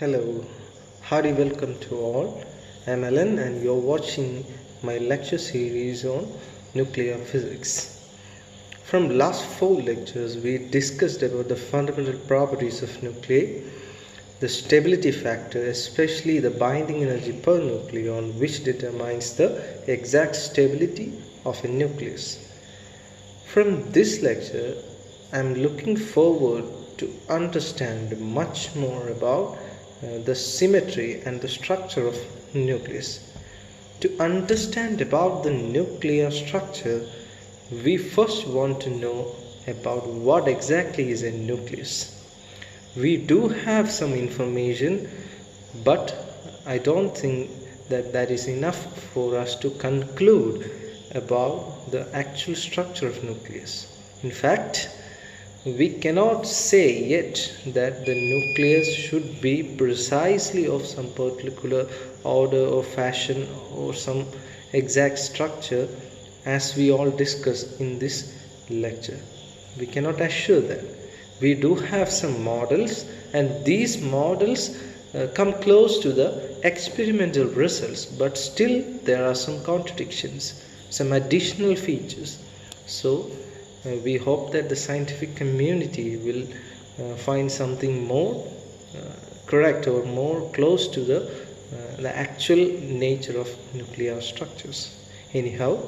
Hello, hearty welcome to all. I'm Alan and you're watching my lecture series on nuclear physics. From last four lectures we discussed about the fundamental properties of nuclei, the stability factor, especially the binding energy per nucleon, which determines the exact stability of a nucleus. From this lecture, I'm looking forward to understand much more about the symmetry and the structure of nucleus. To understand about the nuclear structure, we first want to know about what exactly is a nucleus. We do have some information, but I don't think that is enough for us to conclude about the actual structure of nucleus. In fact, we cannot say yet that the nucleus should be precisely of some particular order or fashion or some exact structure as we all discussed in this lecture. We cannot assure that. We do have some models, and these models come close to the experimental results, but still there are some contradictions, some additional features. So we hope that the scientific community will find something more correct or more close to the actual nature of nuclear structures. Anyhow,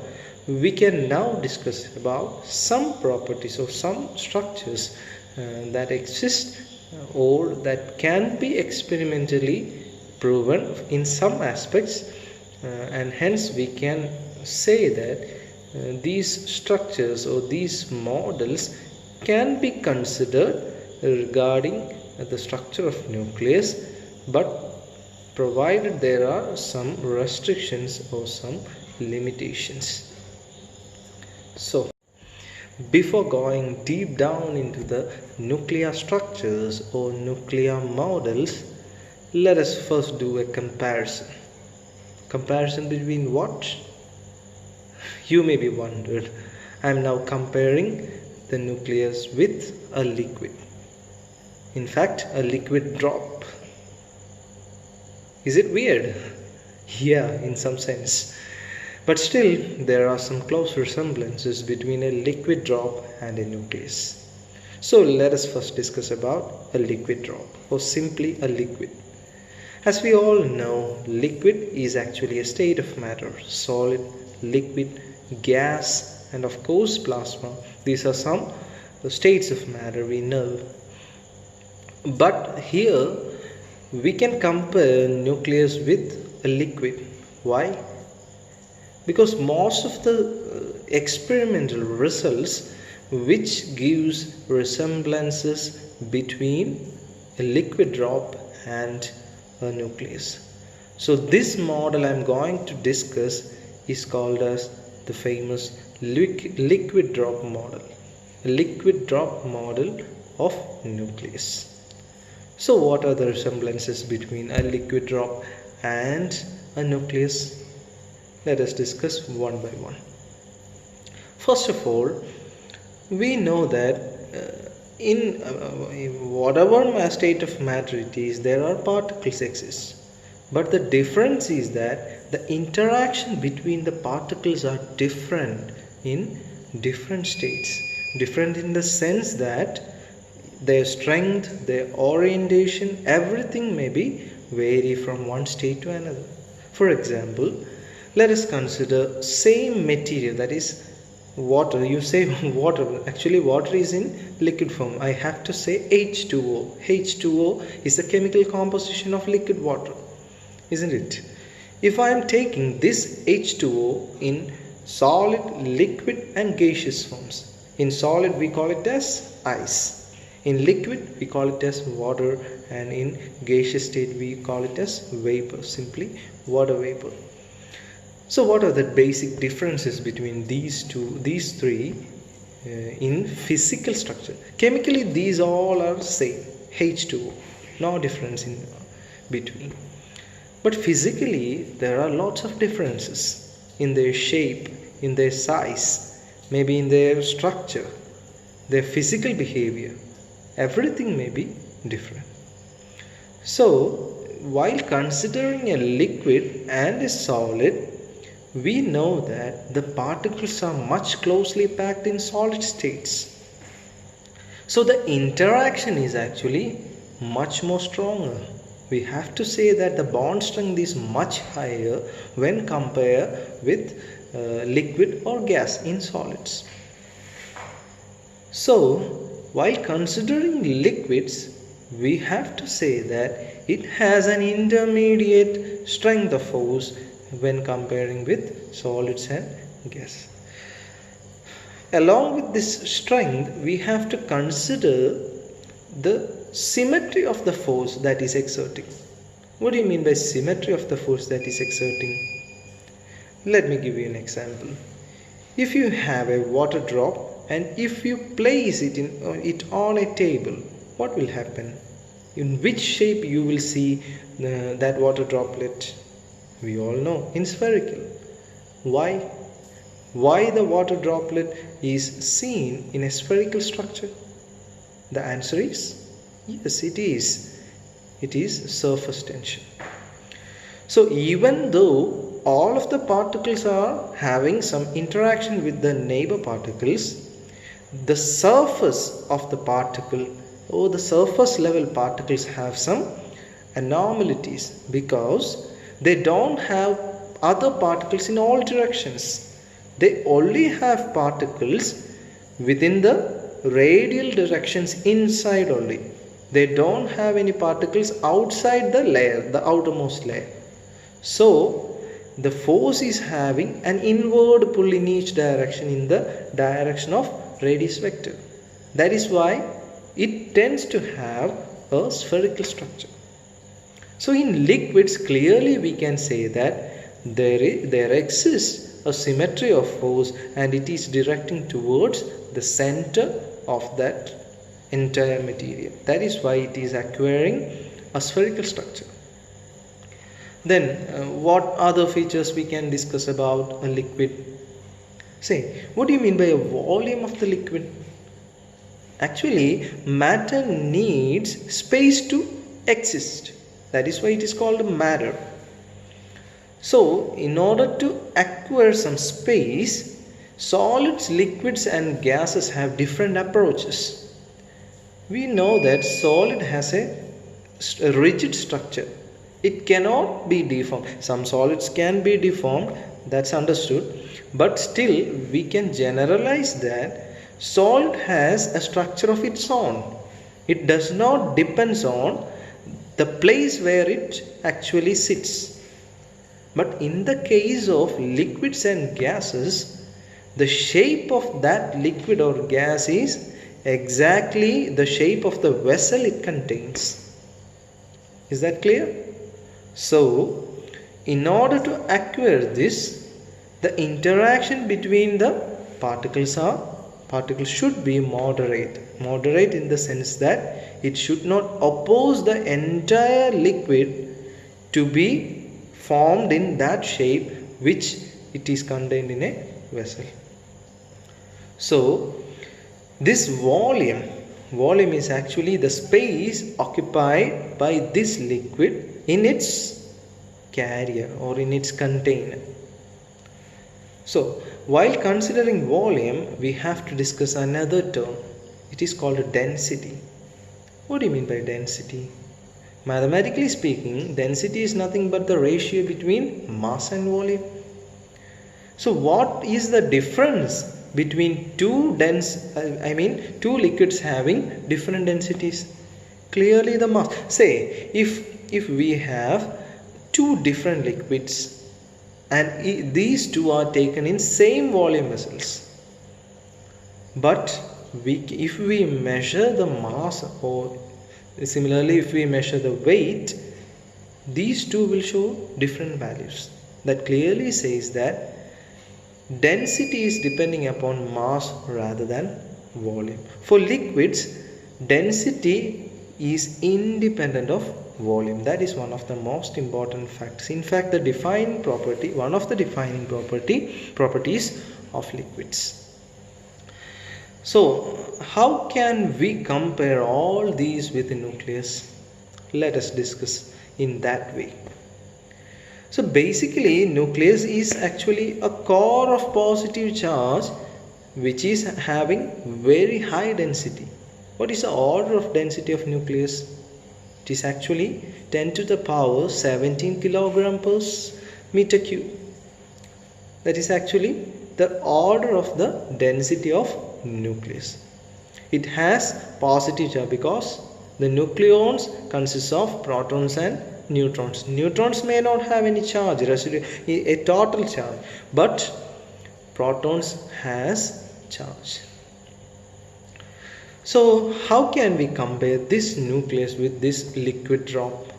we can now discuss about some properties or some structures that exist or that can be experimentally proven in some aspects, and hence we can say that these structures or these models can be considered regarding the structure of nucleus, but provided there are some restrictions or some limitations. So before going deep down into the nuclear structures or nuclear models, let us first do a comparison. Comparison between what? You may be wondered. I am now comparing the nucleus with a liquid. In fact, a liquid drop. Is it weird? Yeah, in some sense. But still, there are some close resemblances between a liquid drop and a nucleus. So let us first discuss about a liquid drop, or simply a liquid. As we all know, liquid is actually a state of matter: solid, liquid, gas, and of course plasma. These are some states of matter we know. But here we can compare nucleus with a liquid. Why? Because most of the experimental results which gives resemblances between a liquid drop and a nucleus. So this model I am going to discuss is called as the famous liquid drop model. A liquid drop model of nucleus. So what are the resemblances between a liquid drop and a nucleus? Let us discuss one by one. First of all, we know that in whatever state of matter it is, there are particles exist. But the difference is that the interaction between the particles are different in different states. Different in the sense that their strength, their orientation, everything may be vary from one state to another. For example, let us consider same material, that is water. You say water, actually water is in liquid form. I have to say H2O. H2O is the chemical composition of liquid water, isn't it? If I am taking this H2O in solid, liquid and gaseous forms. In solid we call it as ice. In liquid we call it as water, and in gaseous state we call it as vapor, simply water vapor. So what are the basic differences between these three in physical structure? Chemically these all are same, H2O, no difference in between. But physically there are lots of differences in their shape, in their size, maybe in their structure, their physical behavior. Everything may be different. So, while considering a liquid and a solid, we know that the particles are much closely packed in solid states. So the interaction is actually much more stronger. We have to say that the bond strength is much higher when compared with liquid or gas in solids. So while considering liquids, we have to say that it has an intermediate strength of force when comparing with solids and gas. Along with this strength, we have to consider the symmetry of the force that is exerting. What do you mean by symmetry of the force that is exerting? Let me give you an example. If you have a water drop and if you place it on a table, what will happen? In which shape you will see that water droplet? We all know, in spherical. Why? Why the water droplet is seen in a spherical structure? The answer is yes, it is. It is surface tension. So even though all of the particles are having some interaction with the neighbor particles, the surface of the particle or the surface level particles have some anomalies because they don't have other particles in all directions. They only have particles within the radial directions inside only. They don't have any particles outside the layer, the outermost layer. So the force is having an inward pull in each direction in the direction of radius vector. That is why it tends to have a spherical structure. So in liquids, clearly we can say that there exists a symmetry of force and it is directing towards the center of that entire material. That is why it is acquiring a spherical structure. Then what other features we can discuss about a liquid? Say, what do you mean by a volume of the liquid? Actually, matter needs space to exist. That is why it is called matter. So, in order to acquire some space, solids, liquids and gases have different approaches. We know that solid has a rigid structure. It cannot be deformed. Some solids can be deformed, that's understood. But still, we can generalize that solid has a structure of its own. It does not depend on the place where it actually sits. But in the case of liquids and gases, the shape of that liquid or gas is exactly the shape of the vessel it contains. Is that clear? So, in order to acquire this, the interaction between the particles should be moderate. Moderate in the sense that it should not oppose the entire liquid to be formed in that shape which it is contained in a vessel. So this volume is actually the space occupied by this liquid in its carrier or in its container. So while considering volume, we have to discuss another term. It is called density. What do you mean by density? Mathematically speaking, density is nothing but the ratio between mass and volume. So what is the difference between two liquids having different densities? Clearly the mass. Say if we have two different liquids and these two are taken in same volume vessels, but if we measure the mass or similarly if we measure the weight, these two will show different values. That clearly says that density is depending upon mass rather than volume. For liquids, density is independent of volume. That is one of the most important facts. In fact, one of the defining properties of liquids. So how can we compare all these with the nucleus? Let us discuss in that way. So basically, nucleus is actually a core of positive charge which is having very high density. What is the order of density of nucleus? It is actually 10 to the power 17 kilogram per meter cube. That is actually the order of the density of nucleus. It has positive charge because the nucleons consist of protons and neutrons. Neutrons may not have any charge, a total charge, but protons has charge. So how can we compare this nucleus with this liquid drop?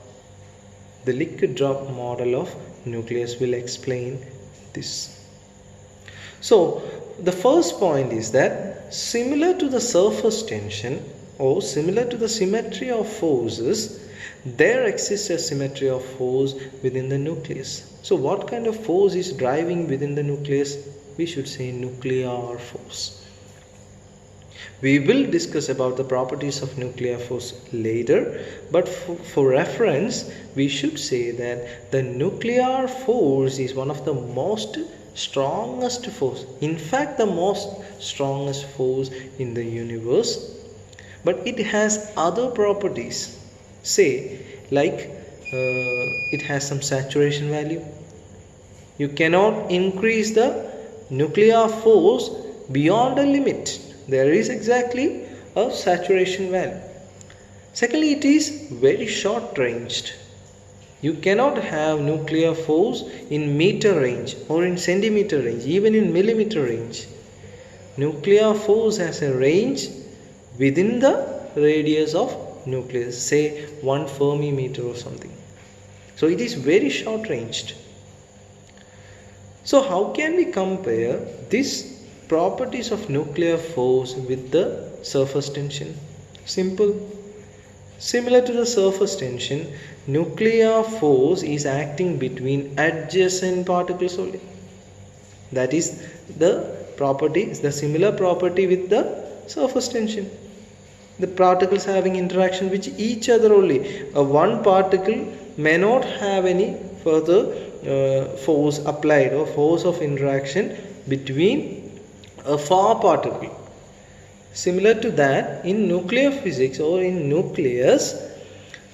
The liquid drop model of nucleus will explain this. So the first point is that similar to the surface tension or similar to the symmetry of forces, there exists a symmetry of force within the nucleus. So what kind of force is driving within the nucleus? We should say nuclear force. We will discuss about the properties of nuclear force later, but for reference, we should say that the nuclear force is one of the most strongest force. In fact, the most strongest force in the universe, but it has other properties. Say, like it has some saturation value. You cannot increase the nuclear force beyond a limit. There is exactly a saturation value. Secondly, it is very short ranged. You cannot have nuclear force in meter range or in centimeter range, even in millimeter range. Nuclear force has a range within the radius of nucleus, say 1 Fermi meter or something. So it is very short ranged. So how can we compare these properties of nuclear force with the surface tension? Simple. Similar to the surface tension, nuclear force is acting between adjacent particles only. That is the property, the similar property with the surface tension. The particles having interaction with each other only. One particle may not have any further force applied or force of interaction between a far particle. Similar to that, in nuclear physics or in nucleus,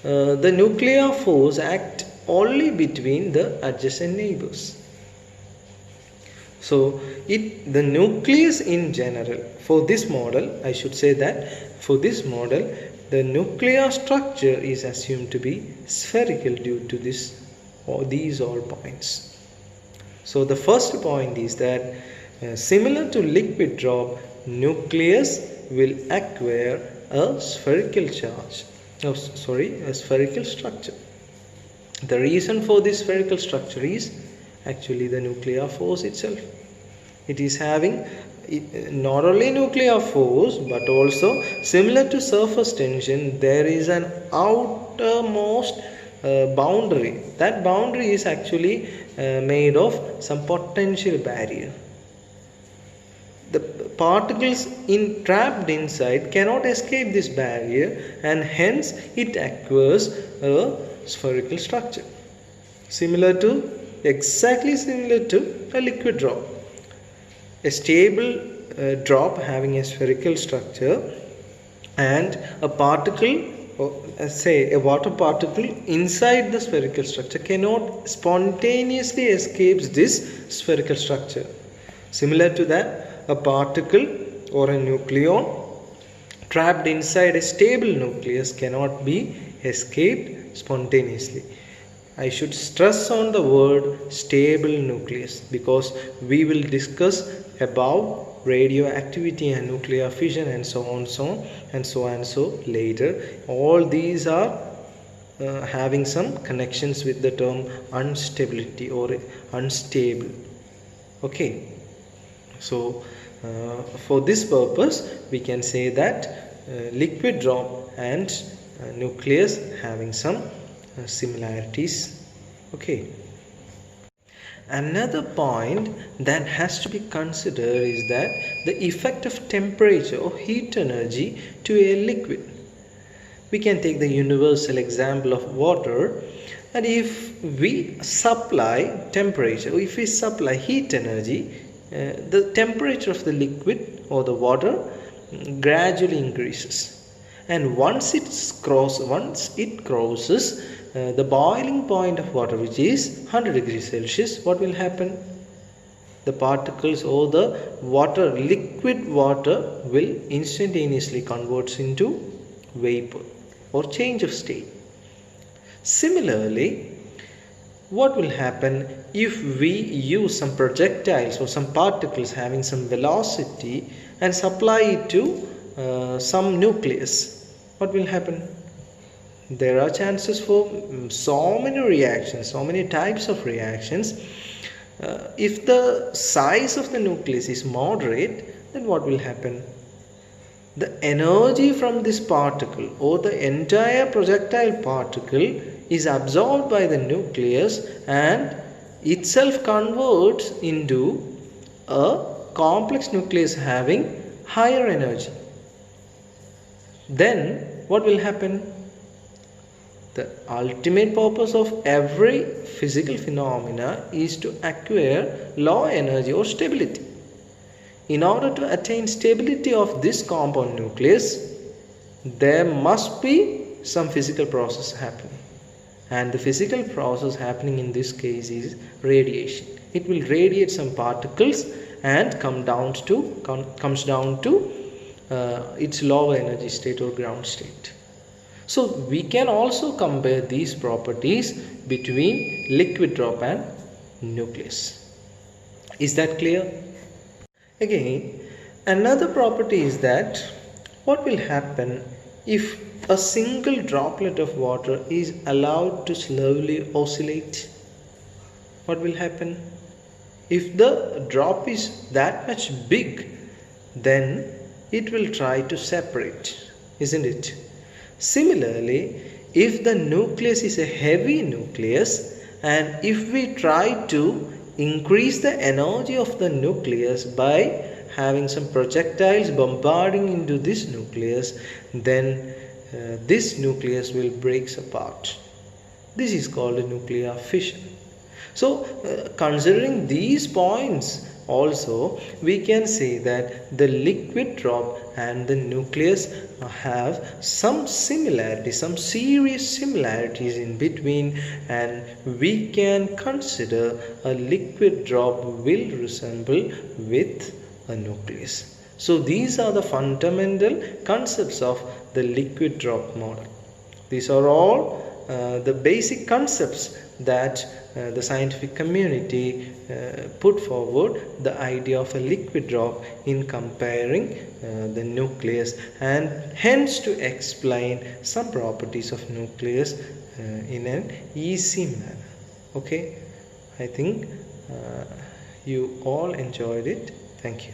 the nuclear force acts only between the adjacent neighbors. So the nucleus in general, for this model, I should say that for this model, the nuclear structure is assumed to be spherical due to this or these all points. So the first point is that similar to liquid drop, nucleus will acquire a spherical charge. A spherical structure. The reason for this spherical structure is actually the nuclear force itself. It is having not only nuclear force but also similar to surface tension, there is an outermost boundary. That boundary is actually made of some potential barrier. The particles trapped inside cannot escape this barrier, and hence it acquires a spherical structure. Exactly similar to a liquid drop. A stable drop having a spherical structure, and a particle, or say a water particle inside the spherical structure cannot spontaneously escape this spherical structure. Similar to that, a particle or a nucleon trapped inside a stable nucleus cannot be escaped spontaneously. I should stress on the word stable nucleus because we will discuss about radioactivity and nuclear fission and so on later. All these are having some connections with the term instability or unstable. Okay, so for this purpose we can say that liquid drop and nucleus having some similarities. Okay. Another point that has to be considered is that the effect of temperature or heat energy to a liquid. We can take the universal example of water, and if we supply temperature, if we supply heat energy, the temperature of the liquid or the water gradually increases, and once it crosses the boiling point of water, which is 100 degrees Celsius, what will happen? The particles or the water, liquid water, will instantaneously convert into vapor or change of state. Similarly, what will happen if we use some projectiles or some particles having some velocity and supply it to some nucleus? What will happen? There are chances for so many reactions, so many types of reactions. If the size of the nucleus is moderate, then what will happen? The energy from this particle or the entire projectile particle is absorbed by the nucleus and itself converts into a complex nucleus having higher energy. Then what will happen? The ultimate purpose of every physical phenomena is to acquire low energy or stability. In order to attain stability of this compound nucleus, there must be some physical process happening. And the physical process happening in this case is radiation. It will radiate some particles and comes down to its lower energy state or ground state. So we can also compare these properties between liquid drop and nucleus. Is that clear? Again, another property is that what will happen if a single droplet of water is allowed to slowly oscillate? What will happen? If the drop is that much big, then it will try to separate, isn't it? Similarly, if the nucleus is a heavy nucleus and if we try to increase the energy of the nucleus by having some projectiles bombarding into this nucleus, then this nucleus will break apart. This is called a nuclear fission. So considering these points also, we can say that the liquid drop and the nucleus have some similarities, some serious similarities in between, and we can consider a liquid drop will resemble with a nucleus. So these are the fundamental concepts of the liquid drop model. These are all the basic concepts that the scientific community put forward the idea of a liquid drop in comparing the nucleus, and hence to explain some properties of nucleus in an easy manner. Okay, I think you all enjoyed it. Thank you.